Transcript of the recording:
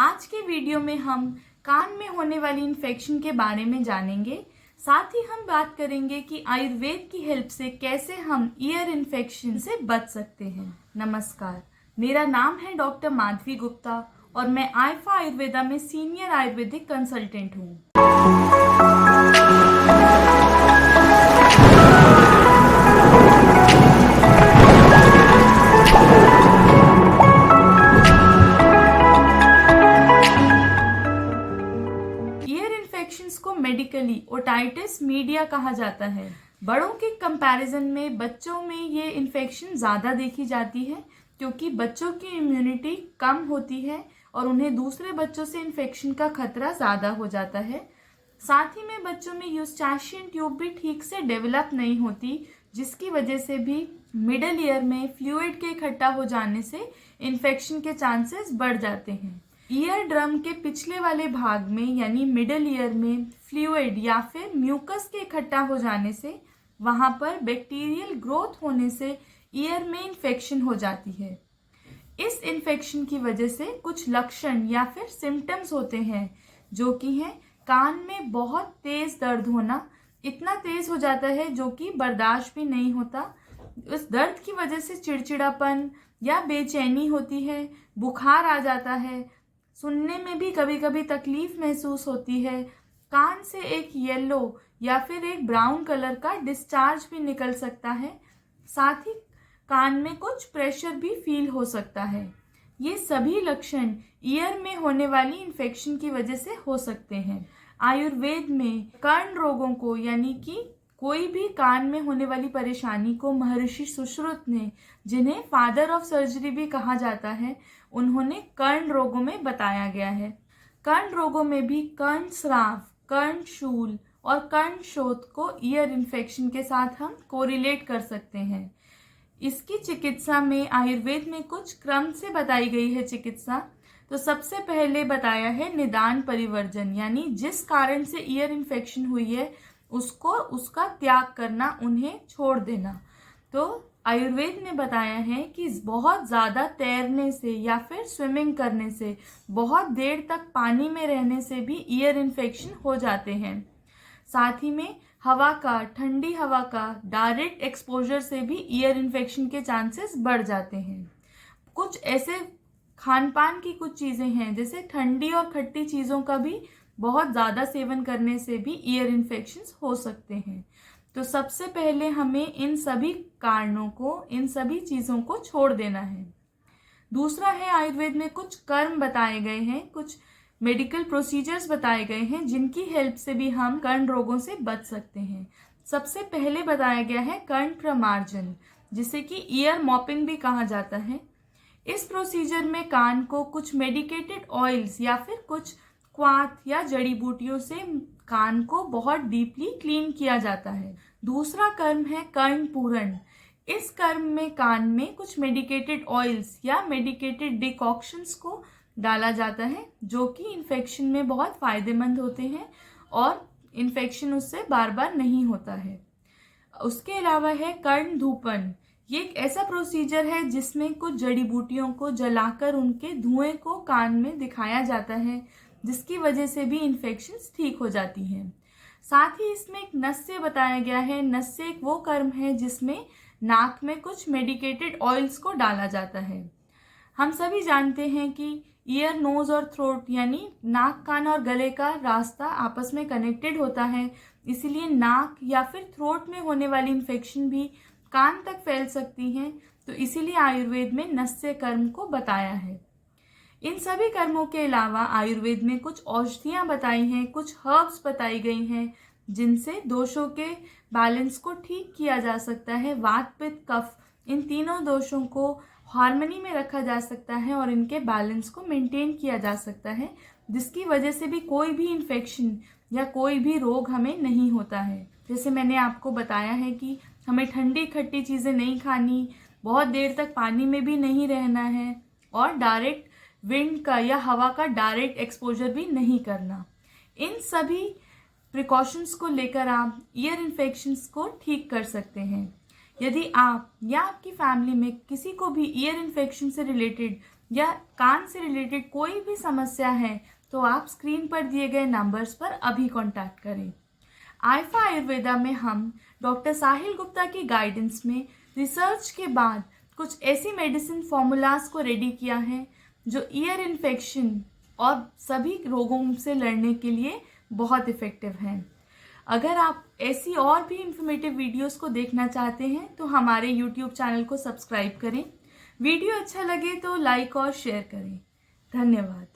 आज के वीडियो में हम कान में होने वाली इन्फेक्शन के बारे में जानेंगे। साथ ही हम बात करेंगे कि आयुर्वेद की हेल्प से कैसे हम ईयर इन्फेक्शन से बच सकते हैं। नमस्कार, मेरा नाम है डॉक्टर माधवी गुप्ता और मैं आइफा आयुर्वेदा में सीनियर आयुर्वेदिक कंसल्टेंट हूँ। को मेडिकली ओटाइटिस मीडिया कहा जाता है। बड़ों के कंपैरिजन में बच्चों में ये इन्फेक्शन ज़्यादा देखी जाती है क्योंकि बच्चों की इम्यूनिटी कम होती है और उन्हें दूसरे बच्चों से इन्फेक्शन का खतरा ज़्यादा हो जाता है। साथ ही में बच्चों में यूस्टाचियन ट्यूब भी ठीक से डेवलप नहीं होती, जिसकी वजह से भी मिडल ईयर में फ्लूइड के इकट्ठा हो जाने से इन्फेक्शन के चांसेस बढ़ जाते हैं। ईयर ड्रम के पिछले वाले भाग में यानी मिडल ईयर में फ्लूइड या फिर म्यूकस के इकट्ठा हो जाने से वहां पर बैक्टीरियल ग्रोथ होने से ईयर में इन्फेक्शन हो जाती है। इस इन्फेक्शन की वजह से कुछ लक्षण या फिर सिम्टम्स होते हैं जो कि हैं कान में बहुत तेज दर्द होना, इतना तेज हो जाता है जो कि बर्दाश्त भी नहीं होता। उस दर्द की वजह से चिड़चिड़ापन या बेचैनी होती है, बुखार आ जाता है, सुनने में भी कभी कभी तकलीफ महसूस होती है, कान से एक येलो या फिर एक ब्राउन कलर का डिस्चार्ज भी निकल सकता है, साथ ही कान में कुछ प्रेशर भी फील हो सकता है। ये सभी लक्षण ईयर में होने वाली इन्फेक्शन की वजह से हो सकते हैं। आयुर्वेद में कर्ण रोगों को यानी कि कोई भी कान में होने वाली परेशानी को महर्षि सुश्रुत ने, जिन्हें फादर ऑफ सर्जरी भी कहा जाता है, उन्होंने कर्ण रोगों में बताया गया है। कर्ण रोगों में भी कर्ण स्राव, कर्ण शूल और कर्ण शोथ को ईयर इन्फेक्शन के साथ हम कोरिलेट कर सकते हैं। इसकी चिकित्सा में आयुर्वेद में कुछ क्रम से बताई गई है चिकित्सा। तो सबसे पहले बताया है निदान परिवर्जन, यानी जिस कारण से ईयर इन्फेक्शन हुई है उसको उसका त्याग करना, उन्हें छोड़ देना। तो आयुर्वेद ने बताया है कि बहुत ज़्यादा तैरने से या फिर स्विमिंग करने से, बहुत देर तक पानी में रहने से भी ईयर इन्फेक्शन हो जाते हैं। साथ ही में हवा का, ठंडी हवा का डायरेक्ट एक्सपोजर से भी ईयर इन्फेक्शन के चांसेस बढ़ जाते हैं। कुछ ऐसे खान पान की कुछ चीज़ें हैं जैसे ठंडी और खट्टी चीज़ों का भी बहुत ज़्यादा सेवन करने से भी ईयर इन्फेक्शंस हो सकते हैं। तो सबसे पहले हमें इन सभी कारणों को, इन सभी चीज़ों को छोड़ देना है। दूसरा है आयुर्वेद में कुछ कर्म बताए गए हैं, कुछ मेडिकल प्रोसीजर्स बताए गए हैं जिनकी हेल्प से भी हम कर्ण रोगों से बच सकते हैं। सबसे पहले बताया गया है कर्ण प्रमार्जन, जिसे कि ईयर मॉपिंग भी कहा जाता है। इस प्रोसीजर में कान को कुछ मेडिकेटेड ऑयल्स या फिर कुछ क्वाथ या जड़ी बूटियों से कान को बहुत डीपली क्लीन किया जाता है। दूसरा कर्म है कर्ण पूरण। इस कर्म में कान में कुछ मेडिकेटेड ऑयल्स या मेडिकेटेड डिकॉक्शंस को डाला जाता है जो कि इन्फेक्शन में बहुत फायदेमंद होते हैं और इन्फेक्शन उससे बार बार नहीं होता है। उसके अलावा है कर्ण धूपन। ये एक ऐसा प्रोसीजर है जिसमें कुछ जड़ी बूटियों को जलाकर उनके धुएं को कान में दिखाया जाता है, जिसकी वजह से भी इन्फेक्शंस ठीक हो जाती हैं। साथ ही इसमें एक नस्य बताया गया है। नस्य एक वो कर्म है जिसमें नाक में कुछ मेडिकेटेड ऑयल्स को डाला जाता है। हम सभी जानते हैं कि ईयर, नोज और थ्रोट यानी नाक, कान और गले का रास्ता आपस में कनेक्टेड होता है, इसीलिए नाक या फिर थ्रोट में होने वाली इन्फेक्शन भी कान तक फैल सकती हैं। तो इसीलिए आयुर्वेद में नस्य कर्म को बताया है। इन सभी कर्मों के अलावा आयुर्वेद में कुछ औषधियाँ बताई हैं, कुछ हर्ब्स बताई गई हैं जिनसे दोषों के बैलेंस को ठीक किया जा सकता है। वात, पित्त, कफ, इन तीनों दोषों को हार्मनी में रखा जा सकता है और इनके बैलेंस को मेंटेन किया जा सकता है, जिसकी वजह से भी कोई भी इन्फेक्शन या कोई भी रोग हमें नहीं होता है। जैसे मैंने आपको बताया है कि हमें ठंडी खट्टी चीज़ें नहीं खानी, बहुत देर तक पानी में भी नहीं रहना है और डायरेक्ट विंड का या हवा का डायरेक्ट एक्सपोजर भी नहीं करना। इन सभी प्रिकॉशंस को लेकर आप ईयर इन्फेक्शंस को ठीक कर सकते हैं। यदि आप या आपकी फैमिली में किसी को भी ईयर इन्फेक्शन से रिलेटेड या कान से रिलेटेड कोई भी समस्या है तो आप स्क्रीन पर दिए गए नंबर्स पर अभी कांटेक्ट करें। आइफा आयुर्वेदा में हम डॉक्टर साहिल गुप्ता की गाइडेंस में रिसर्च के बाद कुछ ऐसी मेडिसिन फॉर्मूलाज को रेडी किया है जो ईयर इन्फेक्शन और सभी रोगों से लड़ने के लिए बहुत इफ़ेक्टिव हैं। अगर आप ऐसी और भी इंफॉर्मेटिव वीडियोस को देखना चाहते हैं तो हमारे यूट्यूब चैनल को सब्सक्राइब करें। वीडियो अच्छा लगे तो लाइक और शेयर करें। धन्यवाद।